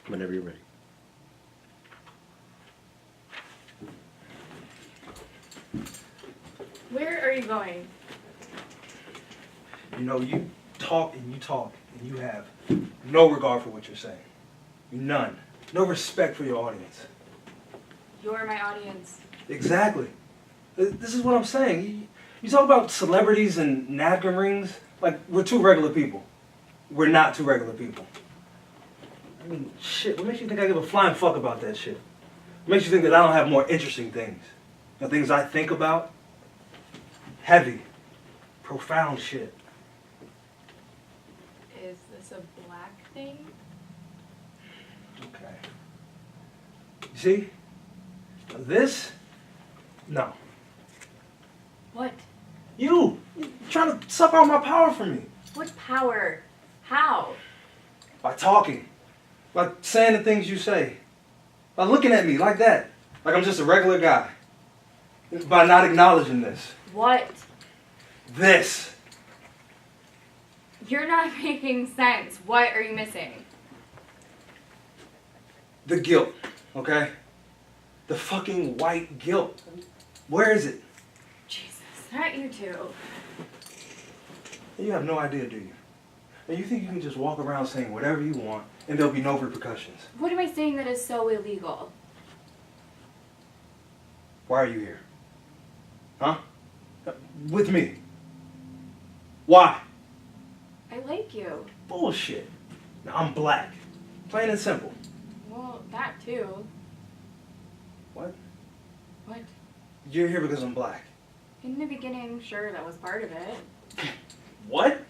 Whenever you're ready. Where are you going? You know, you talk and you have no regard for what you're saying. None. No respect for your audience. You're my audience. Exactly. This is what I'm saying. You talk about celebrities and napkin rings like we're two regular people. We're not two regular people. I mean, shit, what makes you think I give a flying fuck about that shit? What makes you think that I don't have more interesting things? The things I think about? Heavy, profound shit. Is this a black thing? Okay. You see? This? No. What? You're trying to suck all my power from me. What power? How? By talking. By saying the things you say. By looking at me like that. Like I'm just a regular guy. By not acknowledging this. What? This. You're not making sense. What are you missing? The guilt, okay? The fucking white guilt. Where is it? Jesus, not you two. You have no idea, do you? And you think you can just walk around saying whatever you want and there'll be no repercussions. What am I saying that is so illegal? Why are you here? Huh? With me. Why? I like you. Bullshit. Now, I'm black. Plain and simple. Well, that too. What? What? You're here because I'm black. In the beginning, sure, that was part of it. What?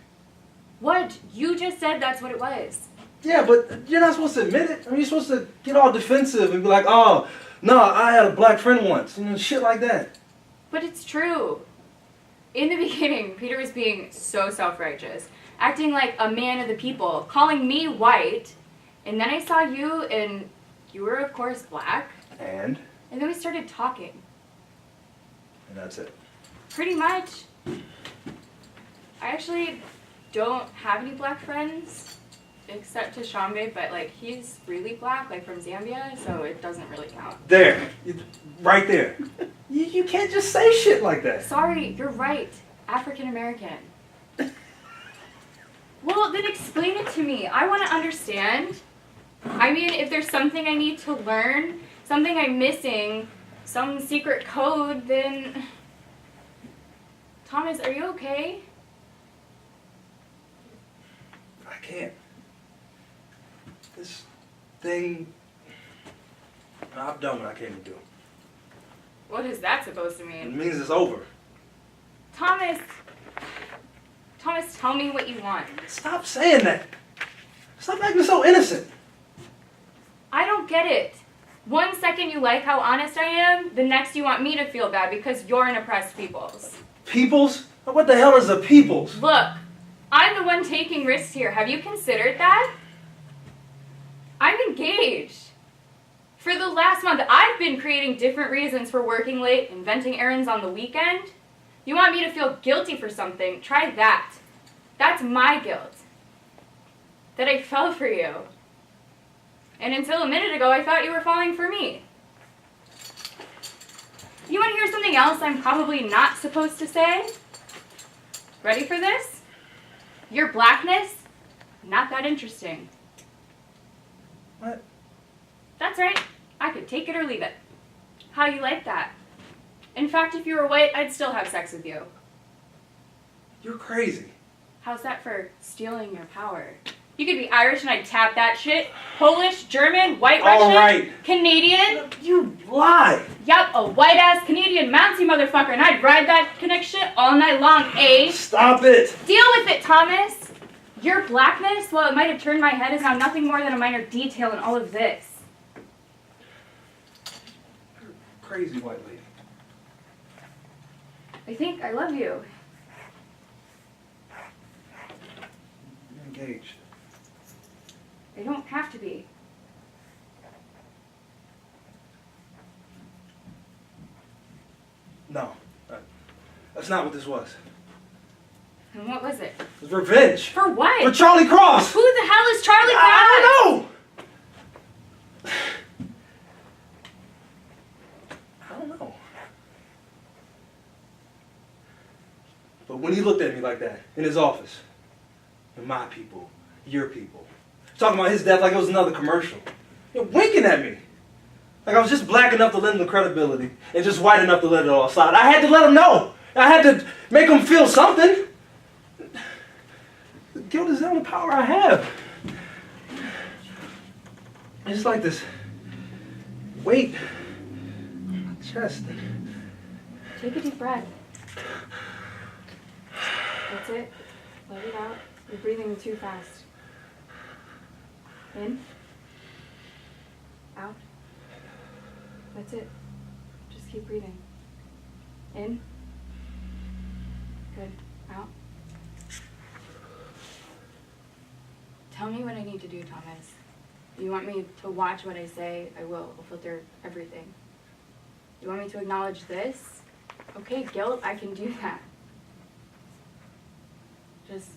What? You just said that's what it was. Yeah, but you're not supposed to admit it. I mean, you're supposed to get all defensive and be like, oh, no, I had a black friend once. You know, shit like that. But it's true. In the beginning, Peter was being so self-righteous, acting like a man of the people, calling me white, and then I saw you, and you were, of course, black. And then we started talking. And that's it. Pretty much. I actually don't have any black friends, except Tashambe, but, like, he's really black, like, from Zambia, so it doesn't really count. There. Right there. You can't just say shit like that. Sorry, you're right. African American. Well, then explain it to me. I want to understand. I mean, if there's something I need to learn, something I'm missing, some secret code, then... Thomas, are you okay? I can't. This thing... I've done what I came to do. What is that supposed to It mean? means it's over. Thomas, tell me what you want. Stop saying that. Stop acting so innocent. I don't get it. 1 second you like how honest I am, the next you want me to feel bad because you're an oppressed peoples. Peoples? What the hell is a peoples? Look, I'm the one taking risks here. Have you considered that? I'm engaged. For the last month, I've been creating different reasons for working late, inventing errands on the weekend. You want me to feel guilty for something? Try that. That's my guilt. That I fell for you. And until a minute ago, I thought you were falling for me. You want to hear something else I'm probably not supposed to say? Ready for this? Your blackness? Not that interesting. What? That's right. I could take it or leave it. How you like that? In fact, if you were white, I'd still have sex with you. You're crazy. How's that for stealing your power? You could be Irish and I'd tap that shit. Polish, German, white Russian, All right. Canadian. You lie. Yup, a white-ass Canadian mountie motherfucker, and I'd ride that connection all night long, eh? Stop it. Deal with it, Thomas. Your blackness, while it might have turned my head, is now nothing more than a minor detail in all of this. You're a crazy white lady. I think I love you. You're engaged. I don't have to be. No. That's not what this was. And what was it? It was revenge. For what? For Charlie Cross. Who the hell is Charlie Cross? I don't know. when he looked at me like that in his office. And my people, your people. Talking about his death like it was another commercial. Winking at me. Like I was just black enough to lend him credibility and just white enough to let it all slide. I had to let him know. I had to make him feel something. Guilt is the only power I have. It's like this weight on my chest. Take a deep breath. That's it. Let it out. You're breathing too fast. In. Out. That's it. Just keep breathing. In. Good. Out. Tell me what I need to do, Thomas. You want me to watch what I say? I will. I'll filter everything. You want me to acknowledge this? Okay, guilt, I can do that. Just,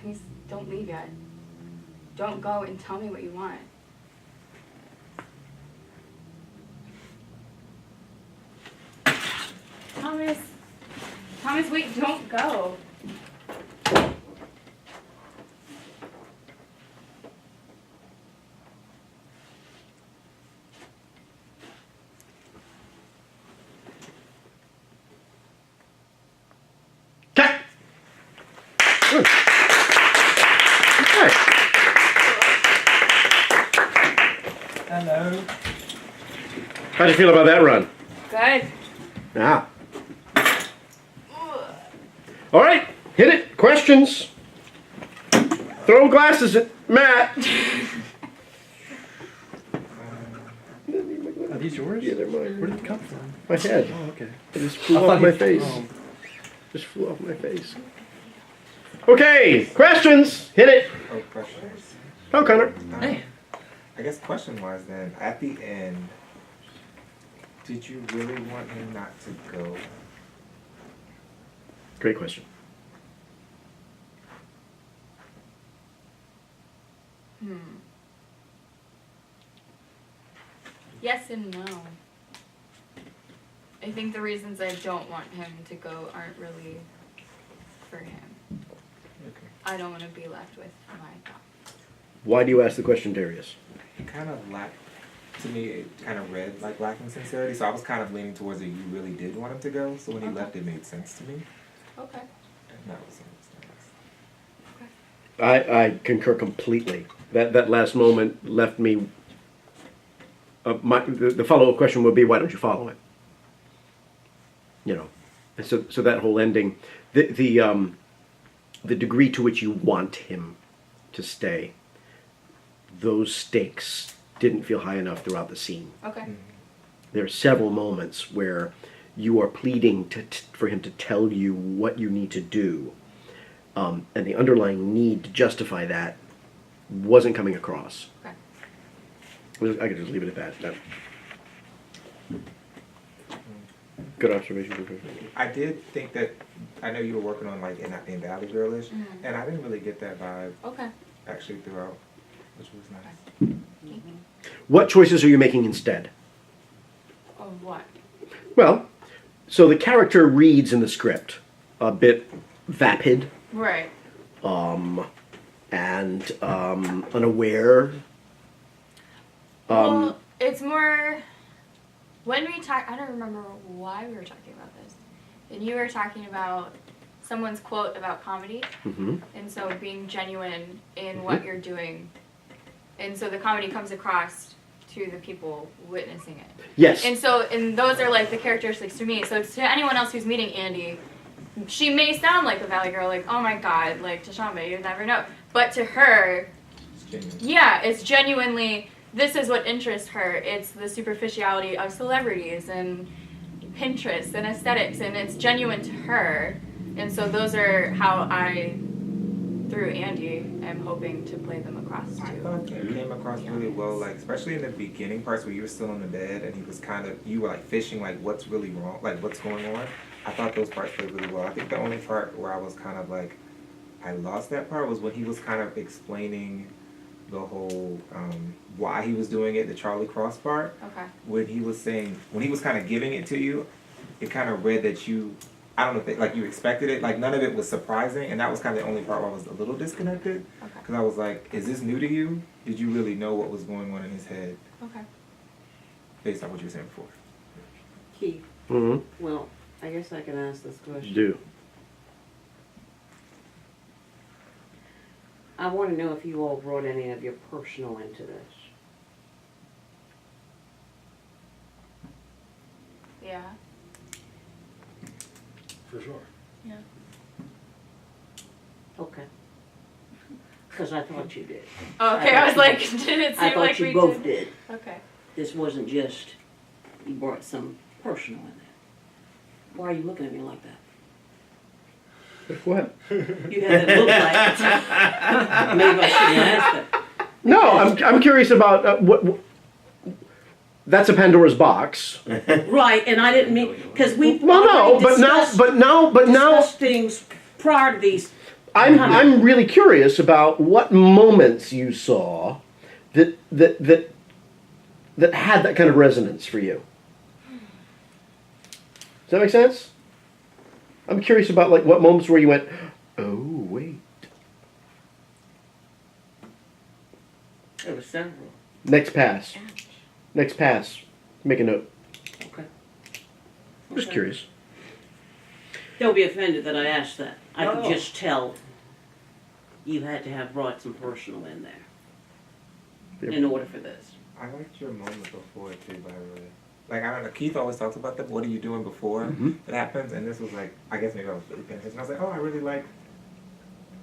please don't leave yet. Don't go and tell me what you want. Thomas. Thomas, wait, don't go. Cut! Good. Okay. Hello. How do you feel about that run? Good. Yeah. All right, hit it. Questions. Throw glasses at Matt. Are these yours? Yeah, they're mine. Where did it come from? My head. Oh, okay. It just flew I off thought my he- face. oh. Just flew off my face. Okay, questions. Hit it. Oh, questions. Oh, Connor. Hey. I guess question-wise then, at the end, did you really want him not to go? Great question. Yes and no. I think the reasons I don't want him to go aren't really for him. Okay. I don't want to be left with my thoughts. Why do you ask the question, Darius? It kind of lacked, to me, it kind of read like lacking sincerity, so I was kind of leaning towards that you really did want him to go, so when he Okay. left it made sense to me. Okay. And that was it. I concur completely. That last moment left me. The follow-up question would be, why don't you follow it? You know, and so that whole ending, the degree to which you want him to stay, those stakes didn't feel high enough throughout the scene. Okay. There are several moments where you are pleading for him to tell you what you need to do, and the underlying need to justify that wasn't coming across. Okay. I could just leave it at that. No. Good observation. Good observation. I did think that, I know you were working on like in Valley Girlish, Mhm. and I didn't really get that vibe Okay. actually throughout, which was nice. What choices are you making instead? Of what? Well, so the character reads in the script a bit vapid, Right. and unaware. Well, it's more when we talk. I don't remember why we were talking about this. And you were talking about someone's quote about comedy, Mhm. and so being genuine in what you're doing, and so the comedy comes across to the people witnessing it. Yes. And those are like the characteristics to me. So to anyone else who's meeting Andy, she may sound like a Valley girl, like, oh my god, like Tashamba, you never know. But to her, It's genuine. yeah, it's genuinely, this is what interests her. It's the superficiality of celebrities and Pinterest and aesthetics, and it's genuine to her. And so those are how I, through Andy, am hoping to play them across I too. thought it came across really well, like especially in the beginning parts where you were still in the bed and he was kind of, you were like fishing, like what's really wrong, like what's going on. I thought those parts played really well. I think the only part where I was kind of like, I lost that part was when he was kind of explaining the whole why he was doing it, the Charlie Cross part. Okay. When he was saying, when he was kind of giving it to you, it kind of read that you I don't know if like you expected it. Like none of it was surprising, and that was kind of the only part where I was a little disconnected. Okay. Because I was like, is this new to you? Did you really know what was going on in his head Okay. based on what you were saying before? Keith, Mm-hmm. well, I guess I can ask this question. Do. I want to know if you all brought any of your personal into this. Yeah. For sure. Yeah. Okay. Because I thought you did. Okay, I was like, did it I seem thought like you we both did? did. Okay. This wasn't just, you brought some personal in there. Why are you looking at me like that? What? You had that look like maybe I shouldn't ask that. No, I'm curious about what. That's a Pandora's box. Right, and I didn't mean, because we Well, no, already but now, discussed things prior to these. I'm really curious about what moments you saw that had that kind of resonance for you. Does that make sense? I'm curious about like what moments where you went, oh wait. There were several. Next pass. Next pass. Make a note. Okay. Just Okay. curious. Don't be offended that I asked that. I could No. just tell you had to have brought some personal in there Yep. in order for this. I liked your moment before too, by the way. Like I don't know, Keith always talks about that. What are you doing before it happens? And this was like, I guess maybe I was really paying attention. I was like, oh, I really like.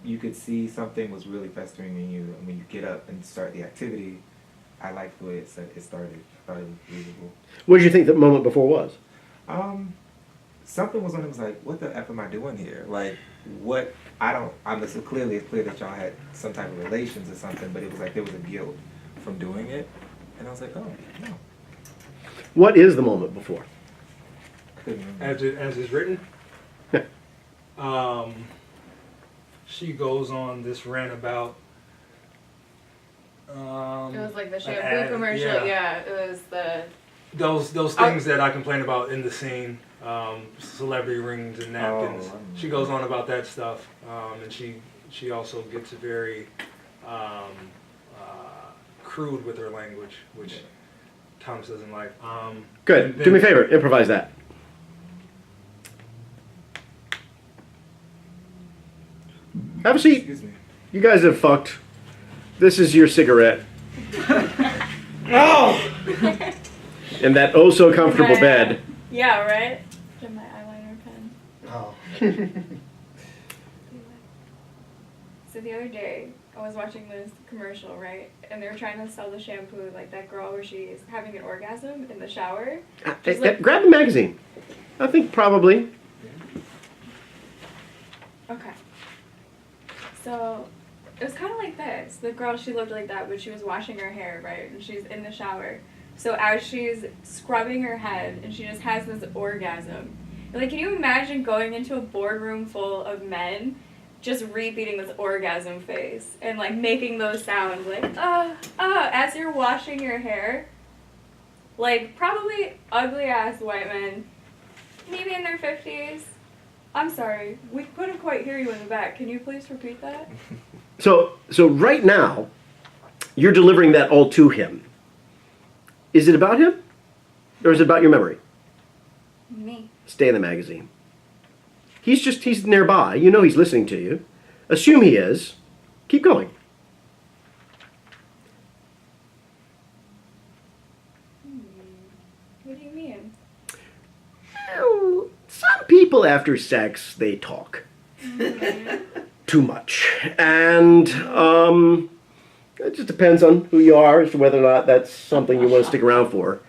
You could see something was really festering in you, and when you get up and start the activity, I liked the way it started. I thought it was believable. What did you think that moment before was? Something was on him. Was like, what the f am I doing here? Like, what? I don't. I'm so clearly it's clear that y'all had some type of relations or something, but it was like there was a guilt from doing it, and I was like, oh no. What is the moment before? Couldn't remember. As is written, Yeah. she goes on this rant about. It was like the an shampoo ad, commercial. Yeah, it was the. Those things that I complain about in the scene, celebrity rings and napkins. Oh. She goes on about that stuff, and she also gets very crude with her language, which Thomas doesn't like. Good. and Do me a then- favor. Improvise that. Have a seat. Excuse me. You guys have fucked. This is your cigarette. Oh! In that oh so comfortable My, bed. Yeah, right? And my eyeliner pen. Oh. So the other day, I was watching this commercial, right? And they were trying to sell the shampoo, like that girl where she's having an orgasm in the shower. Just like- Grab the magazine. I think probably. Okay. So it was kind of like this. The girl, she looked like that, but she was washing her hair, right? And she's in the shower. So as she's scrubbing her head, and she just has this orgasm. And like, can you imagine going into a boardroom full of men, just repeating this orgasm face and like making those sounds, like as you're washing your hair? Like probably ugly ass white men, maybe in their 50s. I'm sorry, we couldn't quite hear you in the back. Can you please repeat that? So right now, you're delivering that all to him. Is it about him? Or is it about your memory? Me. Stay in the magazine. He's nearby. You know he's listening to you. Assume he is. Keep going. What do you mean? Well, some people after sex, they talk. Too much. And it just depends on who you are as to whether or not that's something you want to stick around for.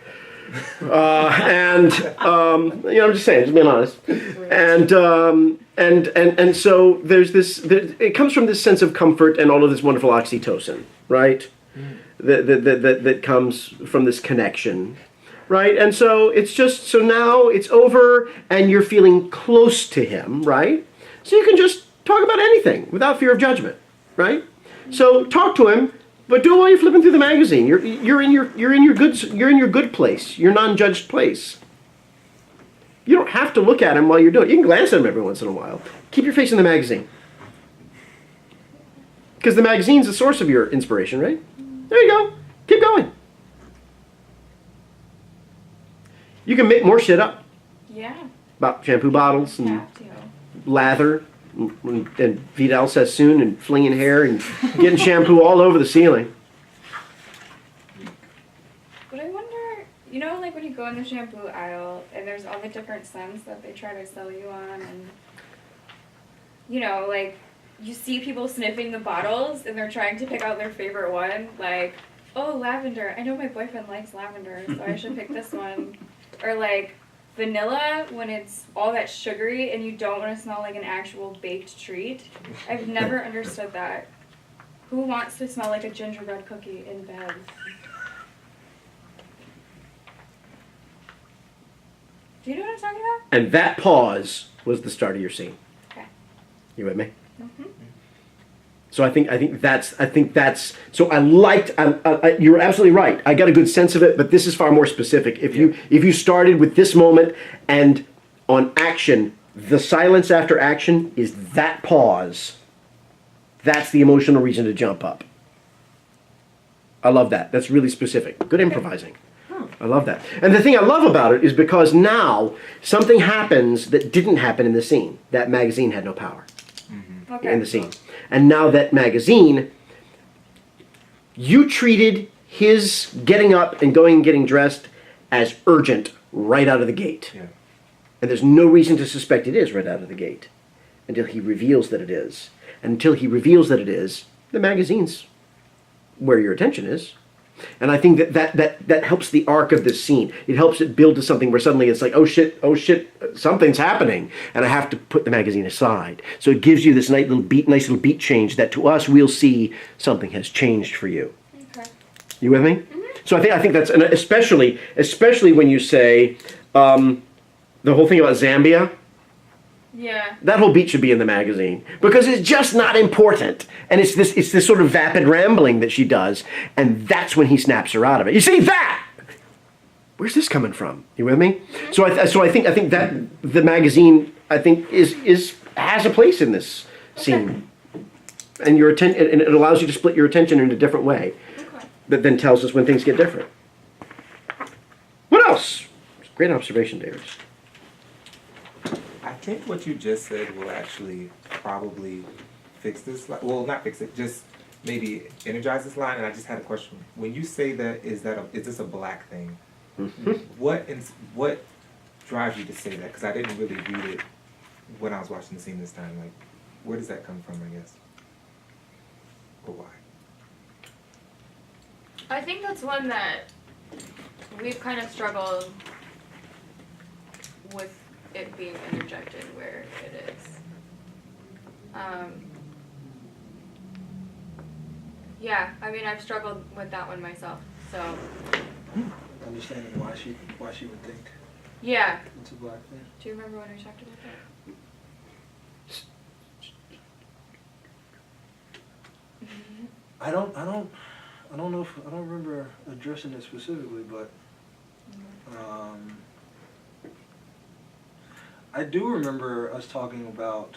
You know, I'm just saying, just being honest. And so there's this. It comes from this sense of comfort and all of this wonderful oxytocin, right? That comes from this connection, right? And so it's just so now it's over, and you're feeling close to him, right? So you can just talk about anything without fear of judgment, right? So talk to him. But do it while you're flipping through the magazine. You're in your good place. Your non-judged place. You don't have to look at them while you're doing it. You can glance at them every once in a while. Keep your face in the magazine. Because the magazine's the source of your inspiration, right? There you go. Keep going. You can make more shit up Yeah. about shampoo bottles and Have to. lather and Vidal Sassoon and flinging hair and getting shampoo all over the ceiling. But I wonder, you know, like when you go in the shampoo aisle and there's all the different scents that they try to sell you on, and you know, like you see people sniffing the bottles and they're trying to pick out their favorite one, like, oh, lavender. I know my boyfriend likes lavender, so I should pick this one. Or like vanilla, when it's all that sugary and you don't want to smell like an actual baked treat. I've never understood that. Who wants to smell like a gingerbread cookie in bed? Do you know what I'm talking about? And that pause was the start of your scene. Okay. You with me? Mm-hmm. So I think that's. So I liked. You're absolutely right. I got a good sense of it, but this is far more specific. If you started with this moment and on action, the silence after action is that pause. That's the emotional reason to jump up. I love that. That's really specific. Good improvising. I love that. And the thing I love about it is because now something happens that didn't happen in the scene. That magazine had no power Okay. in the scene. And now that magazine, you treated his getting up and going and getting dressed as urgent right out of the gate. Yeah. And there's no reason to suspect it is right out of the gate until he reveals that it is. And until he reveals that it is, the magazine's where your attention is. And I think that helps the arc of this scene. It helps it build to something where suddenly it's like, oh shit, something's happening, and I have to put the magazine aside. So it gives you this nice little beat change that to us we'll see something has changed for you. Okay. You with me? Mm-hmm. So I think that's, and especially when you say the whole thing about Zambia. Yeah. That whole beat should be in the magazine because it's just not important, and it's this sort of vapid rambling that she does, and that's when he snaps her out of it. You see that? Where's this coming from? You with me? So I think that the magazine has a place in this scene, and your and it allows you to split your attention in a different way. Okay. That then tells us when things get different. What else? Great observation, Davis. I think what you just said will actually probably fix this. Well, not fix it, just maybe energize this line. And I just had a question. When you say that, is this a black thing? Mm-hmm. What drives you to say that? Because I didn't really read it when I was watching the scene this time. Like, where does that come from, I guess? Or why? I think that's one that we've kind of struggled with it being interjected where it is. Yeah, I mean, I've struggled with that one myself, so. Understanding why she would think Yeah. it's a black thing. Do you remember when we talked about that? I don't know if I don't remember addressing it specifically, but I do remember us talking about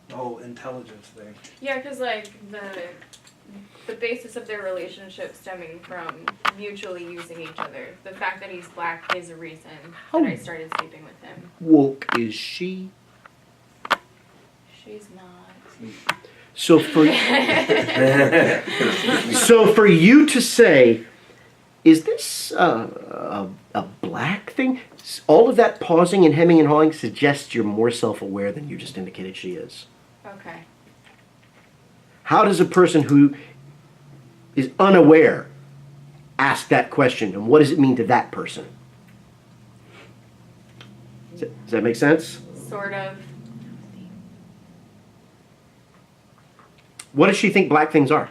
the whole intelligence thing. Yeah, because like the basis of their relationship stemming from mutually using each other. The fact that he's black is a reason that I started sleeping with him. Woke is she? She's not. So for you to say, is this a black thing? All of that pausing and hemming and hawing suggests you're more self-aware than you just indicated she is. Okay. How does a person who is unaware ask that question, and what does it mean to that person? Does that make sense? Sort of. What does she think black things are?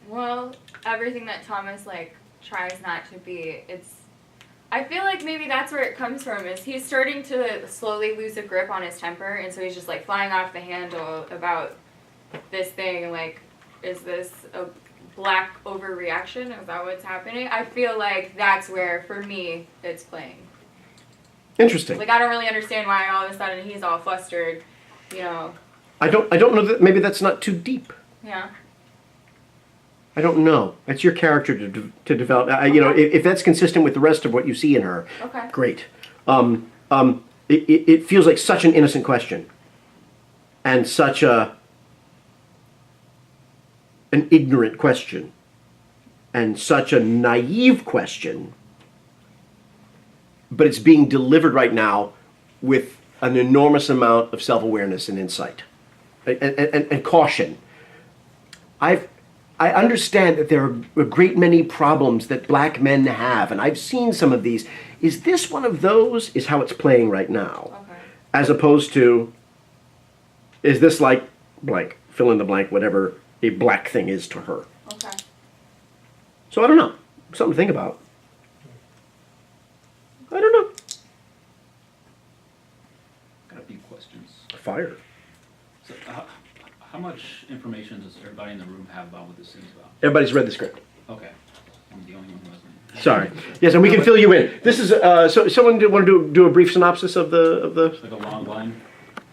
Well, everything that Thomas like tries not to be. I feel like maybe that's where it comes from. Is he's starting to slowly lose a grip on his temper, and so he's just like flying off the handle about this thing. Like, is this a black overreaction? Is that what's happening? I feel like that's where, for me, it's playing. Interesting. Like, I don't really understand why all of a sudden he's all flustered, you know. I don't know that maybe that's not too deep. Yeah. I don't know. That's your character to develop. You know, if that's consistent with the rest of what you see in her, Okay. great. It feels like such an innocent question, and such an ignorant question, and such a naive question. But it's being delivered right now with an enormous amount of self-awareness and insight, and caution. I understand that there are a great many problems that black men have, and I've seen some of these. Is this one of those? Is how it's playing right now. Okay. As opposed to, is this like blank, fill in the blank, whatever a black thing is to her. Okay. So I don't know. Something to think about. I don't know. Got a few questions. Fire. So, how much information does everybody in the room have about what this is about? Everybody's read the script. Okay, I'm the only one who hasn't. Sorry. Yes, and we can fill you in. This is so. Someone want to do a brief synopsis of the. Like a long line.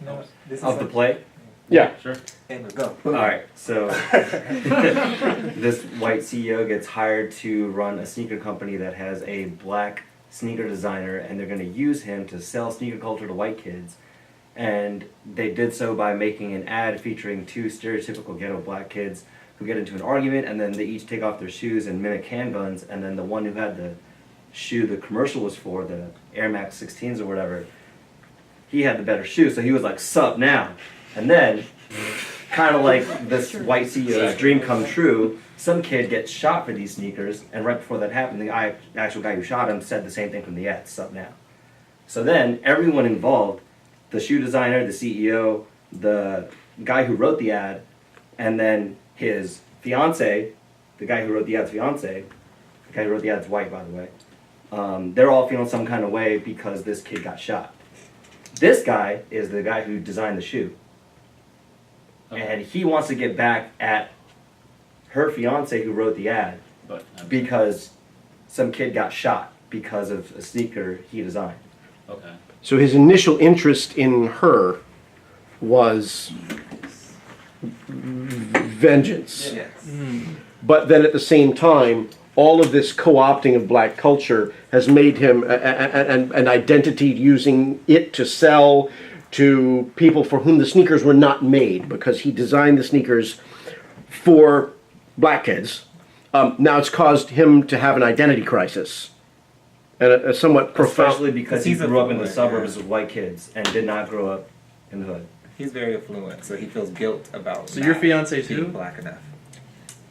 No, this is Of the like- play? Yeah. Sure. And go. Alright, so this white CEO gets hired to run a sneaker company that has a black sneaker designer, and they're going to use him to sell sneaker culture to white kids. And they did so by making an ad featuring two stereotypical ghetto black kids who get into an argument, and then they each take off their shoes and mimic handguns, and then the one who had the shoe the commercial was for, the Air Max 16s or whatever, he had the better shoe, so he was like, sup now. And then, kind of like this white CEO's dream come true, some kid gets shot for these sneakers, and right before that happened, the actual guy who shot him said the same thing from the ad, sup now. So then, everyone involved, the shoe designer, the CEO, the guy who wrote the ad, and then his fiance, the guy who wrote the ad's fiance, the guy who wrote the ad's white, by the way, they're all feeling some kind of way because this kid got shot. This guy is the guy who designed the shoe. And he wants to get back at her fiance who wrote the ad But because some kid got shot because of a sneaker he designed. okay. So his initial interest in her was vengeance. Yes. But then at the same time, all of this co-opting of black culture has made him an identity using it to sell to people for whom the sneakers were not made, because he designed the sneakers for black kids. Now it's caused him to have an identity crisis, and a somewhat profound. Especially because he He's grew up in the affluent, suburbs yeah. with white kids and did not grow up in the hood. He's very affluent, so he feels guilt about. So your not fiance being too? black enough.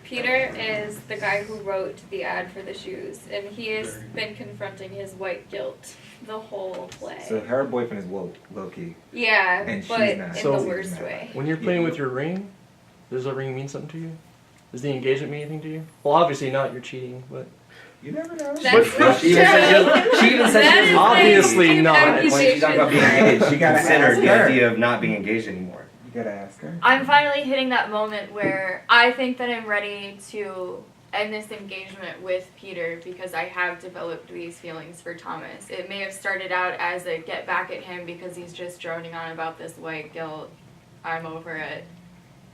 Peter is the guy who wrote the ad for the shoes, and he has been confronting his white guilt the whole play. So her boyfriend is low key. Yeah, And she's but not. in So- the worst way. When you're playing with your ring, does the ring mean something to you? Does the engagement mean anything to you? Well, obviously not. You're cheating, but You never know. That's not She even said she even said That she is was obviously deep not. when she talked about being engaged, she gotta considered ask the her. idea of not being engaged anymore. You gotta ask her. I'm finally hitting that moment where I think that I'm ready to end this engagement with Peter because I have developed these feelings for Thomas. It may have started out as a get back at him because he's just droning on about this white guilt. I'm over it.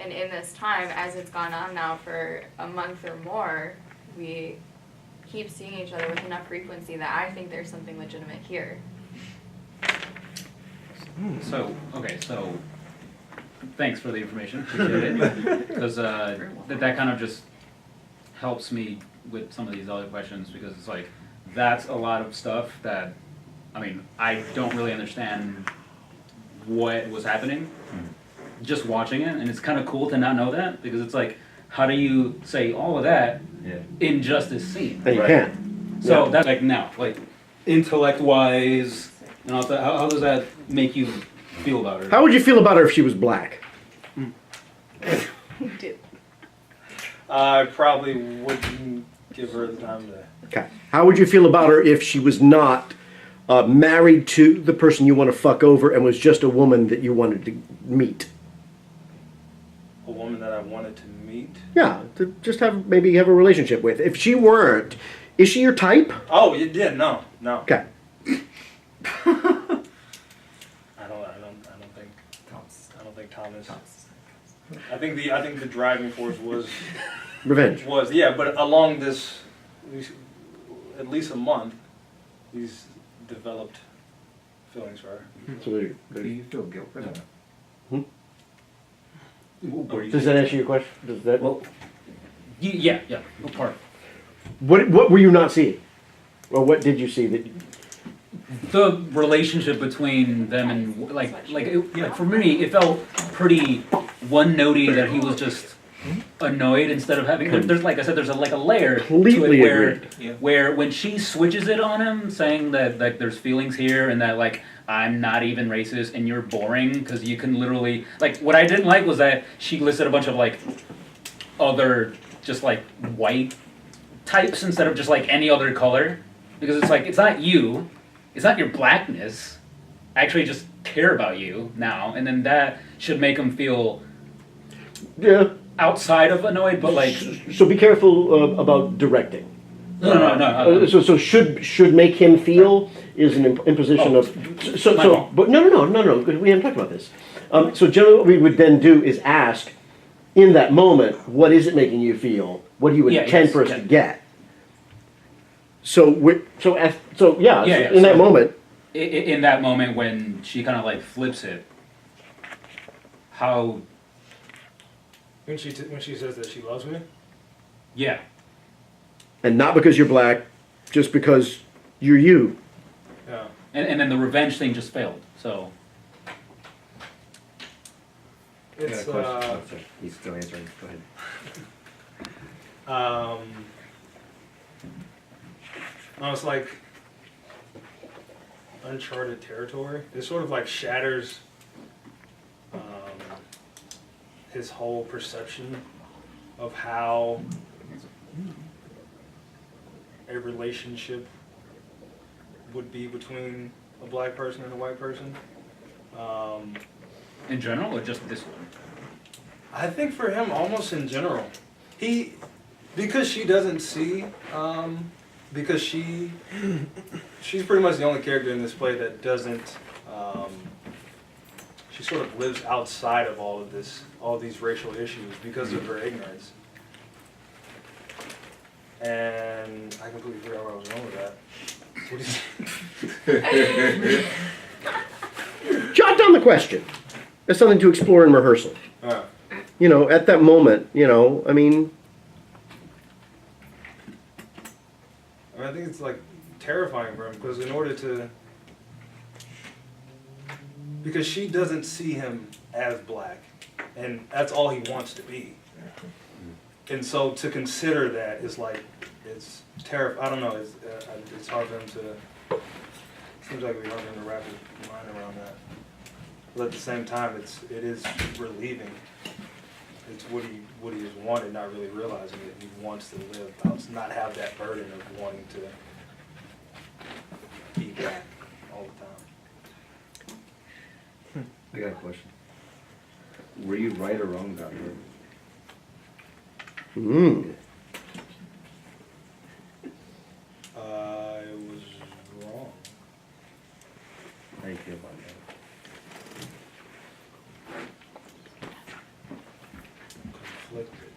And in this time, as it's gone on now for a month or more, we keep seeing each other with enough frequency that I think there's something legitimate here. So, okay, so thanks for the information. Appreciate it. Because that kind of just helps me with some of these other questions, because it's like, that's a lot of stuff that, I mean, I don't really understand what was happening just watching it, and it's kind of cool to not know that, because it's like, how do you say all of that Yeah. in just this scene? That you Right. can. So Yeah. that's like now, like intellect-wise, and all that. How does that make you feel about her? How would you feel about her if she was black? I probably wouldn't give her the time to. Okay. How would you feel about her if she was not married to the person you want to fuck over and was just a woman that you wanted to meet? A woman woman that I wanted to meet. Yeah, to just maybe have a relationship with. If she weren't, is she your type? Oh, you did? No. Okay. I don't think Thomas. I think the driving force was Revenge. but along this at least a month, he's developed feelings for her. So Do you feel guilt for that? does that answer your question? Does that? Well, Yeah. What part? What were you not seeing, or what did you see that? The relationship between them and like for me, it felt pretty one-notey that he was just annoyed instead of having. There's like I said, there's a layer Completely to it agreed. where when she switches it on him, saying that like there's feelings here and that like I'm not even racist and you're boring because you can literally like what I didn't like was that she listed a bunch of like other just like white types instead of just like any other color because it's like it's not you. It's not your blackness. I actually just care about you now, and then that should make him feel outside of annoyed, but like. So be careful about directing. No. So should make him feel is an imposition of. But no. We haven't talked about this. So generally, what we would then do is ask, in that moment, what is it making you feel? What do you intend for us to get? In that moment. In that moment when she kind of like flips it, how? When she says that she loves me. Yeah. And not because you're black, just because you're you. Yeah. And then the revenge thing just failed. So. It's sorry. He's still answering. Go ahead. No, it's like uncharted territory. It sort of like shatters his whole perception of how a relationship would be between a black person and a white person. In general, or just this one? I think for him, almost in general, because she doesn't see. Because she's pretty much the only character in this play that doesn't, she sort of lives outside of all these racial issues because of her ignorance. And I completely forgot where I was going with that. Jot down the question. That's something to explore in rehearsal. At that moment, I think it's like terrifying for him because she doesn't see him as black, and that's all he wants to be. And so to consider that is like it's terrifying. I don't know. It's hard for him to. Seems like it'd be hard for him to wrap his mind around that. But at the same time, it is relieving. It's what he has wanted, not really realizing that he wants to live, not have that burden of wanting to be black all the time. I got a question. Were you right or wrong about her? I was wrong. How do you feel about that? Conflicted.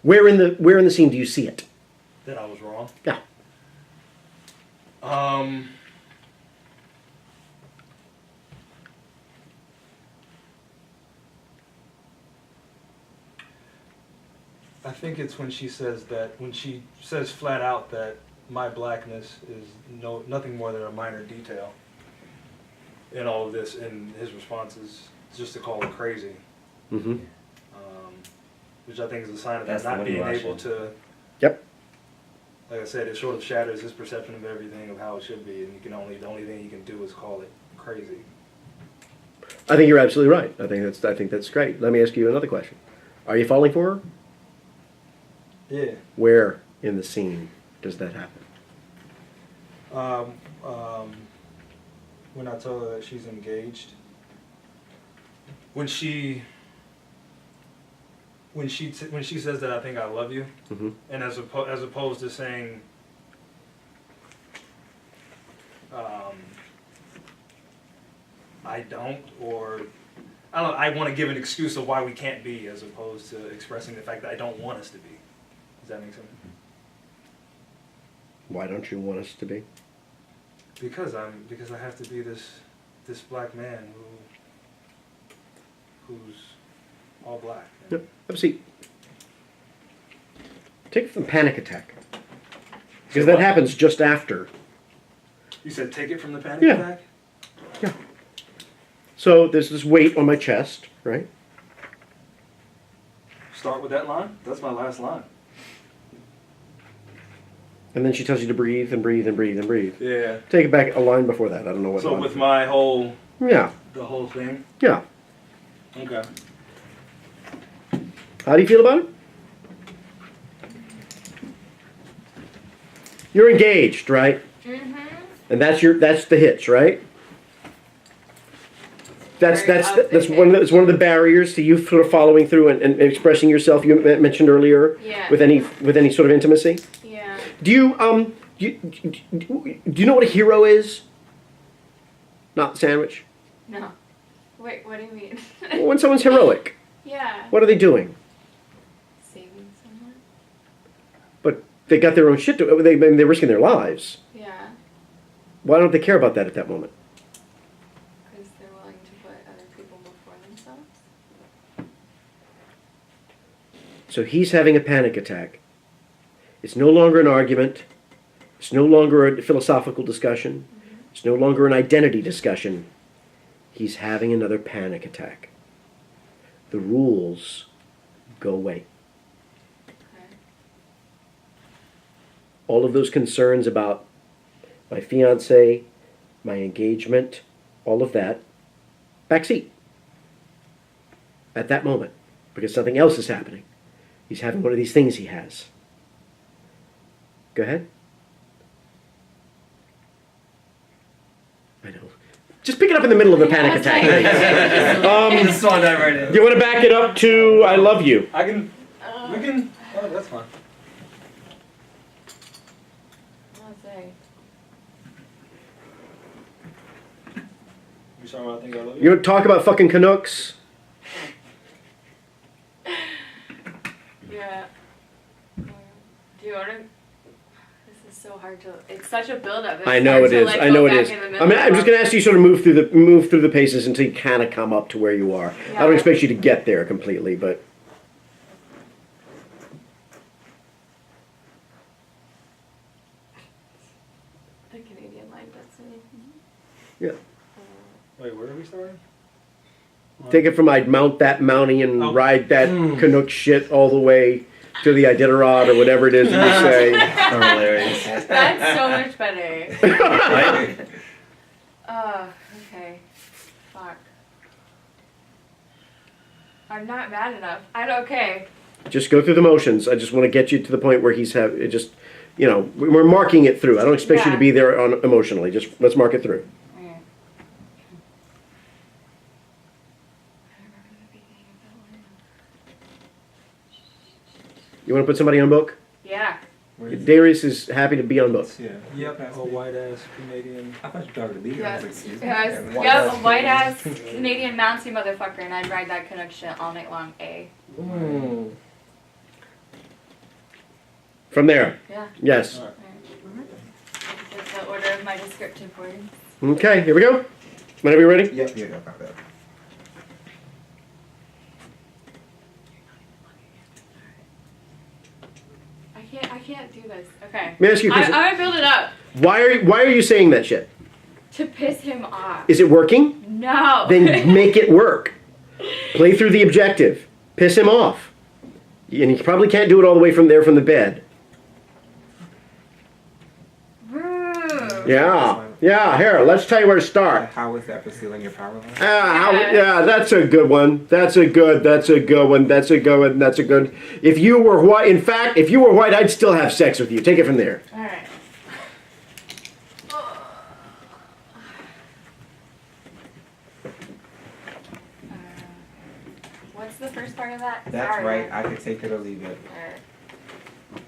Where in the scene do you see it? That I was wrong. Yeah. I think it's when she says flat out that my blackness is nothing more than a minor detail in all of this, and his response is just to call her crazy. Mm-hmm. Which I think is a sign of That's that not the being money able rushing. to. Yep. Like I said, it sort of shatters his perception of everything, of how it should be, and the only thing you can do is call it crazy. I think you're absolutely right. I think that's great. Let me ask you another question. Are you falling for her? Yeah. Where in the scene does that happen? When I told her that she's engaged. When she says that I think I love you, Mm-hmm. and as opposed to saying, I don't, or I don't know, I want to give an excuse of why we can't be, as opposed to expressing the fact that I don't want us to be. Does that make sense? Why don't you want us to be? Because I have to be this black man who's all black. Yep. Have a seat. Take it from panic attack. Because that happens just after. You said take it from the panic Yeah. attack? Yeah. So there's this weight on my chest, right? Start with that line? That's my last line. And then she tells you to breathe and breathe and breathe and breathe. Yeah. Take it back a line before that. I don't know what So line. with my whole, Yeah. the whole thing? Yeah. Okay. How do you feel about it? You're engaged, right? Mm-hmm. And that's the hitch, right? That's one of the barriers to you sort of following through and expressing yourself. You mentioned earlier Yeah. with any sort of intimacy. Yeah. Do you know what a hero is? Not the sandwich. No. Wait, what do you mean? When someone's heroic, Yeah. what are they doing? Saving someone? But they got their own shit to. They're risking their lives. Yeah. Why don't they care about that at that moment? Because they're willing to put other people before themselves. So he's having a panic attack. It's no longer an argument. It's no longer a philosophical discussion. It's no longer an identity discussion. He's having another panic attack. The rules go away. Okay. All of those concerns about my fiance, my engagement, all of that, backseat. At that moment. Because something else is happening. He's having one of these things he has. Go ahead. I know. Just pick it up in the middle of the panic attack. Just swan dive right in. You want to back it up to I love you. I can, we can, oh, that's fine. I'll say. You sorry about I think I love You want to talk about fucking Canucks? Yeah. Do you want to? This is so hard to. It's such a build-up. It's I know hard it to, is. like, I go know it back is. in the I middle mean, I'm of just going to ask you to sort of move through the paces until you kind of come up to where you are. I don't Yeah. expect you to get there completely, but the Canadian line. That's it. yeah. Wait, where are we starting? Take it from I'd mount that mountie and Oh. ride that Canuck shit all the way to the Iditarod or whatever it is that you say. Hilarious. That's so much better. Right? Okay. Fuck. I'm not mad enough. Okay. Just go through the motions. I just want to get you to the point where he's we're marking it through. I don't expect you to Yeah. be there on emotionally. Just let's mark it through. Okay. You want to put somebody on book? Yeah. Darius is happy to be on book. Yeah. Yep, a white ass Canadian. I thought you started to leave. I was like, Yes. excuse me. Yes. And Yep. A white ass Canadian mountie motherfucker, and I'd ride that Canuck shit all night long. From there. Yeah. Yes. Alright. That's the order of my descriptive words. Okay, here we go. Whenever you're ready. Yeah, I got that. I can't do this. Okay. Let me ask you a I'm question. gonna build it up Why are you saying that shit? to piss him off. Is it working? No. Then make it work. Play through the objective. Piss him off. And you probably can't do it all the way from the bed. Rude. Yeah. Yeah, here, let's tell you where to start. How was that for stealing your power line? Yeah, that's a good one. That's a good one. If you were white, in fact, if you were white, I'd still have sex with you. Take it from there. All right. What's the first part of that? That's Sorry. right. I could take it or leave it. Alright.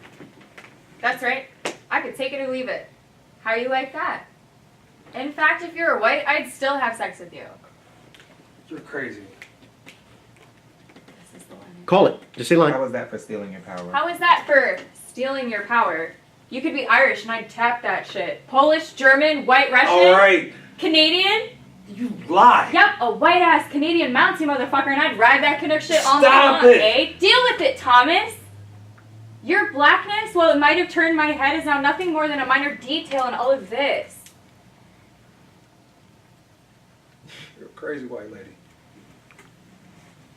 That's right. I could take it or leave it. How you like that? In fact, if you're white, I'd still have sex with you. You're crazy. This is the one. Call it. Just say line. How was that for stealing your power? How is that for stealing your power? You could be Irish and I'd tap that shit. Polish, German, white Russian, All right. Canadian. You lie. Yep, a white ass Canadian Mountie motherfucker, and I'd ride that Canuck shit all night Stop long, it. eh? Deal with it, Thomas. Your blackness, while it might have turned my head, is now nothing more than a minor detail in all of this. You're a crazy white lady.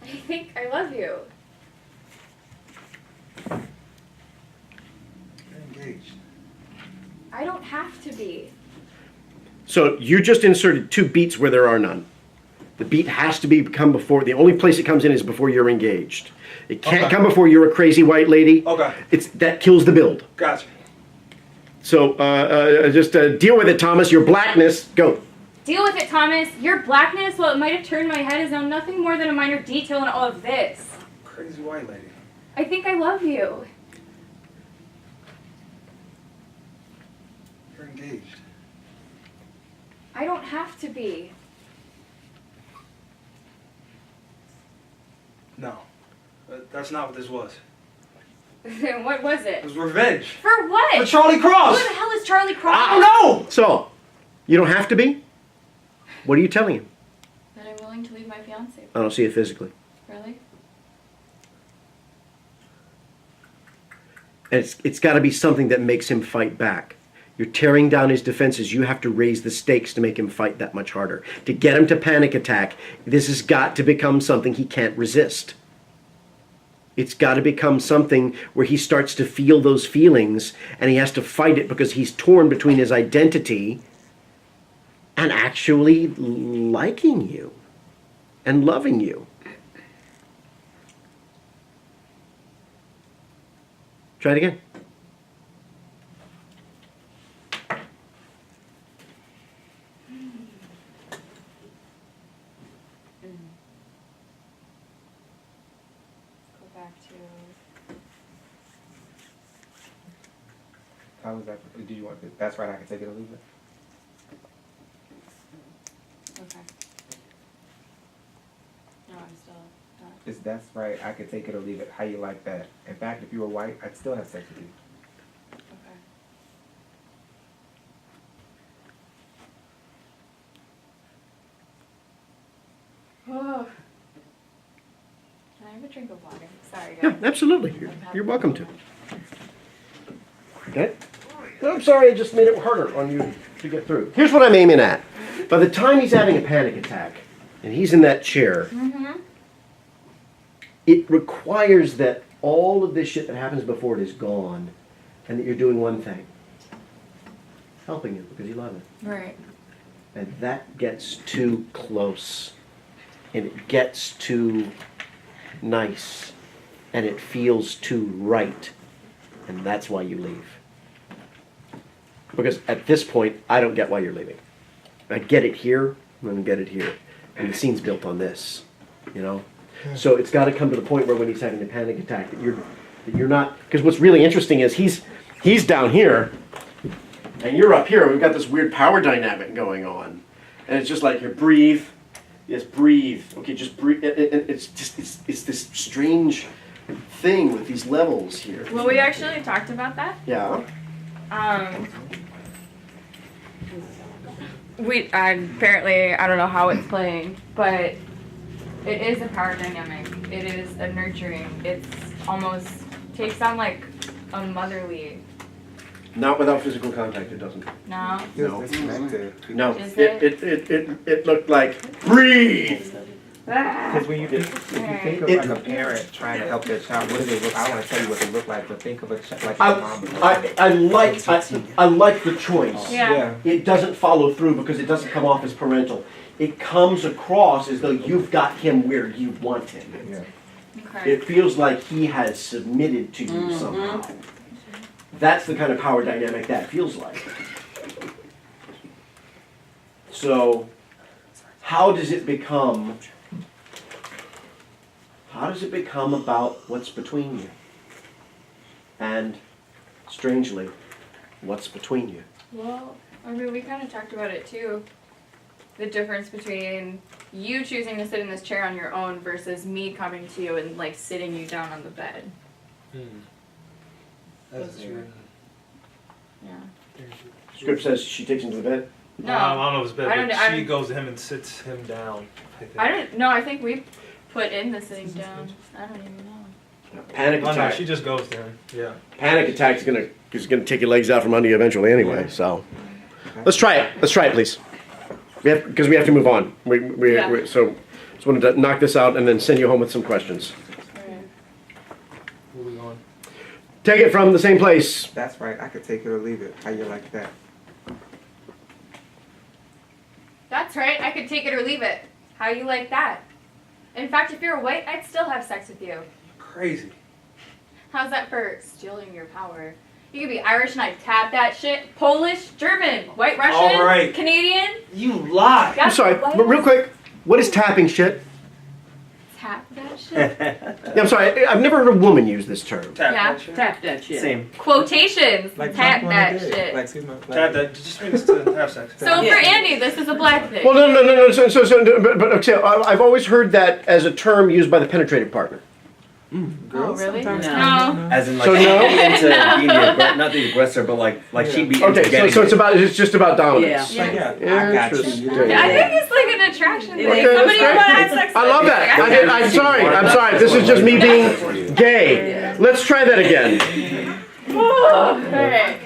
I think I love you. You're engaged. I don't have to be. So you just inserted 2 beats where there are none. The beat has to come before. The only place it comes in is before you're engaged. It can't Okay. come before you're a crazy white lady. Okay. That kills the build. Gotcha. So just deal with it, Thomas. Your blackness. Go. Deal with it, Thomas. Your blackness, while it might have turned my head, is now nothing more than a minor detail in all of this. Crazy white lady. I think I love you. You're engaged. I don't have to be. No. That's not what this was. Then what was It it? was revenge. For what? For Charlie Cross. Who the hell is Charlie Cross? I don't know. So, you don't have to be? What are you telling him? That I'm willing to leave my fiance. I don't see it physically. Really? And it's got to be something that makes him fight back. You're tearing down his defenses. You have to raise the stakes to make him fight that much harder. To get him to panic attack, this has got to become something he can't resist. It's got to become something where he starts to feel those feelings and he has to fight it because he's torn between his identity and actually liking you and loving you. Try it again. Go back to. How was that? Do you want it? That's right. I can take it or leave it. Okay. No, I'm still not. It's that's right. I could take it or leave it. How you like that? In fact, if you were white, I'd still have sex with you. Okay. Oh. Can I have a drink of water? Sorry, guys. Yeah, absolutely. You're welcome to. Okay? I'm sorry I just made it harder on you to get through. Here's what I'm aiming at. By the time he's having a panic attack and he's in that chair, Mm-hmm. it requires that all of this shit that happens before it is gone and that you're doing one thing. Helping him because you love him. Right. And that gets too close. And it gets too nice. And it feels too right. And that's why you leave. Because at this point, I don't get why you're leaving. I get it here, I don't get it here. And the scene's built on this, you know? So it's got to come to the point where when he's having a panic attack, that you're not, because what's really interesting is he's down here, and you're up here. We've got this weird power dynamic going on. And it's just like, here, breathe. Yes, breathe. Okay, just breathe. It's this strange thing with these levels here. Well, we actually talked about that. Yeah. Apparently, I don't know how it's playing, but it is a power dynamic. It is a nurturing. It's almost takes on like a motherly. Not without physical contact, it doesn't. No. Feels disconnected. No, Is it looked like breathe. Because when you think, if you think of like a parent trying to help their child, what does it look? I don't want to tell you what it look like, but think of a child like your mom. I like the choice. Yeah. It doesn't follow through because it doesn't come off as parental. It comes across as though you've got him where you want him. Yeah. Okay. It feels like he has submitted to you somehow. That's the kind of power dynamic that feels like. So, how does it become about what's between you? And, strangely, what's between you? Well, I mean, we kind of talked about it too. The difference between you choosing to sit in this chair on your own versus me coming to you and like sitting you down on the bed. That's true. Yeah. Script says she takes him to the bed. No. I don't know if it's I better, don't- but I she don't- goes to him and sits him down. I think. I don't know. I think we put in the sitting down. I don't even know. Panic Oh no, attack. she just goes to him. Yeah. Panic attack is gonna take your legs out from under you eventually anyway. So, let's try it. Let's try it, please. Because we have to move on. Yeah. So, just wanted to knock this out and then send you home with some questions. Alright. Moving on. Take it from the same place. That's right. I could take it or leave it. How you like that? That's right. I could take it or leave it. How you like that? In fact, if you're white, I'd still have sex with you. Crazy. How's that for stealing your power? You could be Irish and I'd tap that shit. Polish, German, White Russian, All right. Canadian. You lie. I'm sorry, but real quick, what is tapping shit? Tap that shit. Yeah, I'm sorry, I've never heard a woman use this term. Tap Yeah. that shit. Tap that shit. Same. Quotations. Like Tap Trump that did. shit. Like Susan. Tap that. Just means to have sex. So for Andy, this is a black thing. Well, no. But okay, I've always heard that as a term used by the penetrative partner. Oh, really? sometimes No. As in, like, So no? into being not the aggressor, but like she'd be into Okay, getting so it. it's just about dominance. Yeah. Like, yeah, I got you. Interesting. Yeah, I think it's like an attraction thing. Okay, Somebody that's want to great. have sex I with love me. that. Like, I'm sorry. This is just me being gay. Let's try that again. Okay.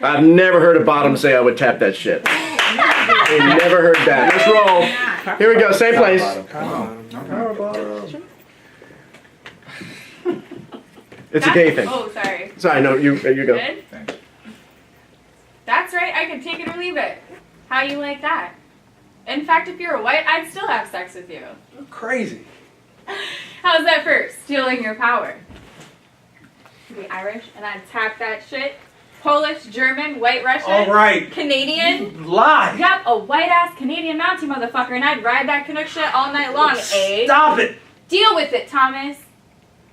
I've never heard a bottom say I would tap that shit. I've never heard that. Let's roll. Here we go, same place. It's a gay thing. Oh, sorry. Sorry, no, you go. Good? That's right, I could take it or leave it. How you like that? In fact, if you're white, I'd still have sex with you. Crazy. How's that for stealing your power? You be Irish and I'd tap that shit. Polish, German, White Russian, All right. Canadian. You lie. Yep, a white ass Canadian Mountie motherfucker, and I'd ride that Canuck shit all night long, eh? Stop it. Deal with it, Thomas.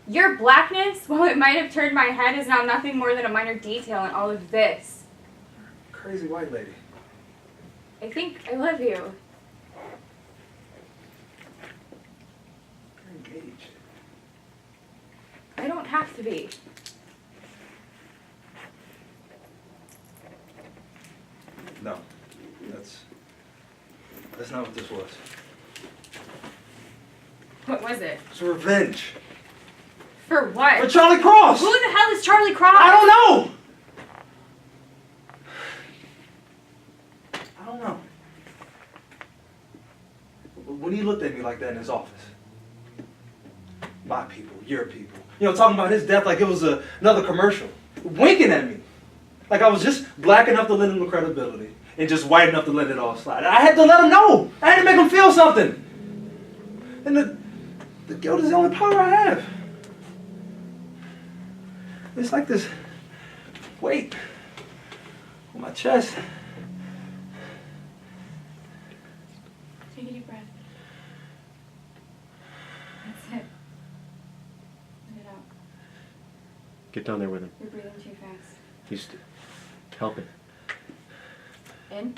Your blackness, while it might have turned my head, is now nothing more than a minor detail in all of this. Crazy white lady. I think I love you. You're engaged. I don't have to be. No. That's not what this was. What was it? It's revenge. For what? For Charlie Cross. Who the hell is Charlie Cross? I don't know. I don't know. When he looked at me like that in his office, my people, your people, talking about his death like it was another commercial, winking at me, like I was just black enough to lend him the credibility and just white enough to let it all slide. I had to let him know. I had to make him feel something. And the guilt is the only power I have. It's like this weight on my chest. Take a deep breath. That's it. Let it out. Get down there with him. You're breathing too fast. He's helping. In.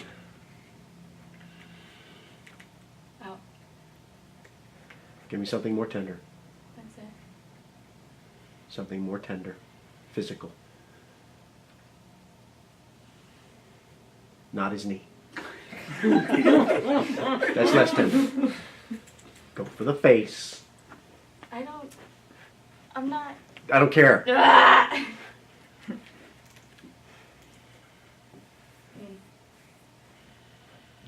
Out. Give me something more tender. That's it. Something more tender. Physical. Not his knee. That's less tender. Go for the face. I'm not. I don't care. Ah! In.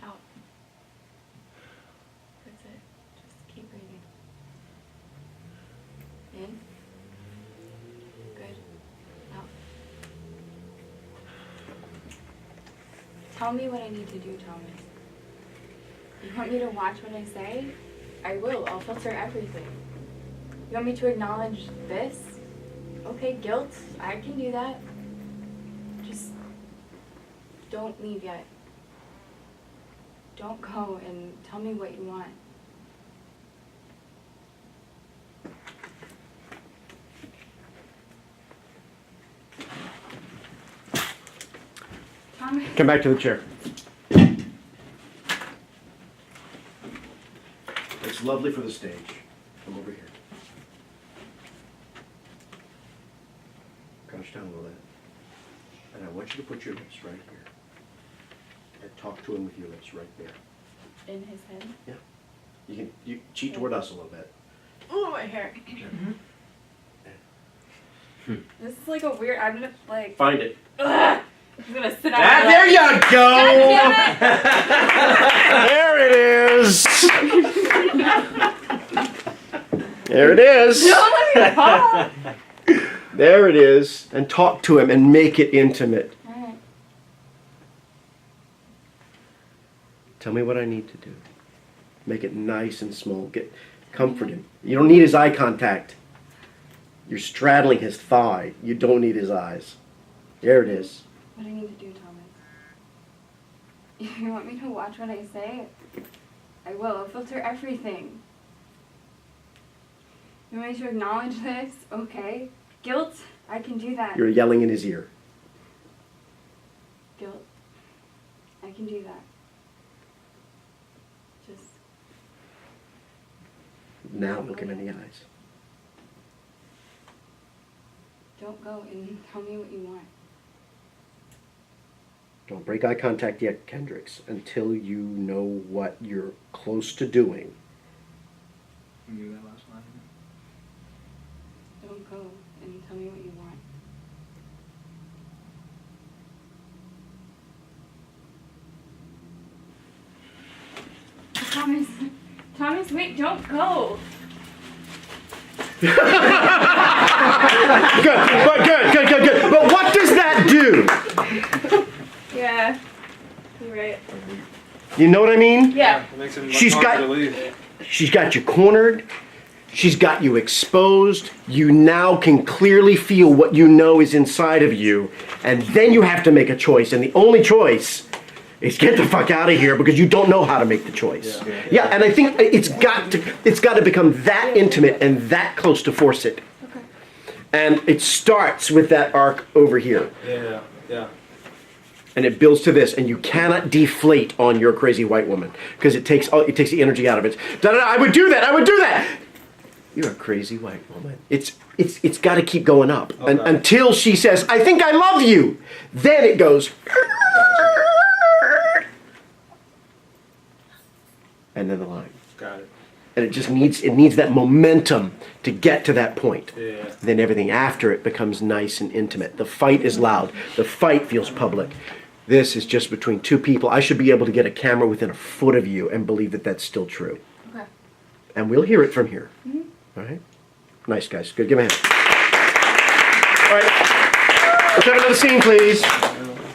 Out. That's it. Just tell me what I need to do, Thomas. You want me to watch what I say? I will. I'll filter everything. You want me to acknowledge this? Okay, guilt. I can do that. Just don't leave yet. Don't go and tell me what you want. Thomas. Come back to the chair. It's lovely for the stage. Come over here. Crouch down a little bit. And I want you to put your lips right here. And talk to him with your lips right there. In his head? Yeah. You cheat toward us a little bit. Oh, my hair. This is like a weird. I'm gonna like. Find it. Ugh, I'm gonna sit on. There you go! God There it is! There it is! Don't let me fall. There it is. And talk to him and make it intimate. Alright. Tell me what I need to do. Make it nice and small. Comfort him. You don't need his eye contact. You're straddling his thigh. You don't need his eyes. There it is. What do I need to do, Thomas? If you want me to watch what I say, I will. I'll filter everything. You want me to acknowledge this? Okay. Guilt? I can do that. You're yelling in his ear. Guilt? I can do that. Just Now look him in the eyes. don't go and tell me what you want. Don't break eye contact yet, Kendrix, until you know what you're close to doing. Can you do that last line? Don't go and tell me what you want. Thomas, wait, don't go. Good. But what does that do? Yeah, you're right. You know what I mean? Yeah. It makes it much She's harder got- to leave. She's got you cornered. She's got you exposed. You now can clearly feel what you know is inside of you. And then you have to make a choice. And the only choice is get the fuck out of here because you don't know how to make the choice. Yeah, and I think it's got to become that intimate and that close to force it. Okay. And it starts with that arc over here. Yeah. And it builds to this, and you cannot deflate on your crazy white woman because it takes the energy out of it. I would do that. You're a crazy white woman. It's got to keep going up until she says, "I think I love you." Then it goes, and then the line. Got it. And it just needs that momentum to get to that point. Yeah. Then everything after it becomes nice and intimate. The fight is loud. The fight feels public. This is just between two people. I should be able to get a camera within a foot of you and believe that that's still true. Okay. And we'll hear it from here. Mm-hmm. All right? Nice, guys. Good. Give me a hand. All right. Let's have another scene, please.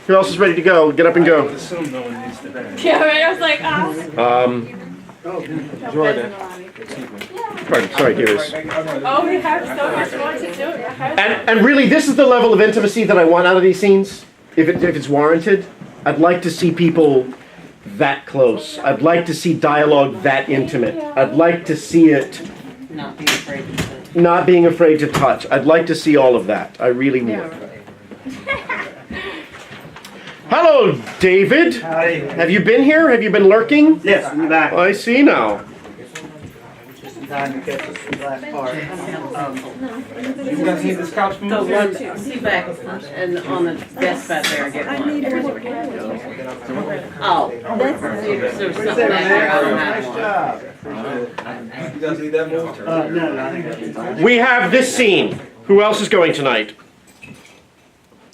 Who else is ready to go? Get up and I would go. assume no one needs to bang. Yeah, right. I was like, Jordan. Pardon. Sorry, dearest. Oh, we have so much more to do. And really, this is the level of intimacy that I want out of these scenes. If it's warranted, I'd like to see people that close. I'd like to see dialogue that intimate. I'd like to see it Not being afraid to say. not being afraid to touch. I'd like to see all of that. I really would. Hello, David. Hi. Have you been here? Have you been lurking? Yes, I'm back. I see now. Just in time to get to the last part. You guys need this couch So moved? one, see back and on the desk back there and get one. Oh, there's something back there, I don't have one. You guys need that moved? No, I think that's fine. We have this scene. Who else is going tonight?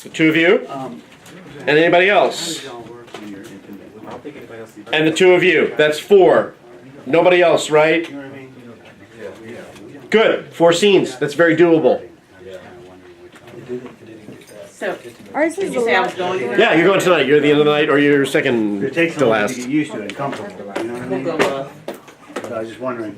The two of you? And anybody else? And the two of you. That's 4. Nobody else, right? Good. 4 scenes. That's very doable. So, Ours did is you a say I lot. was going to? Yeah, you're going tonight. You're the end of the night, or you're second It takes to a while to last. get used to it and comfortable, you know what I We'll mean? go, So I was just wondering.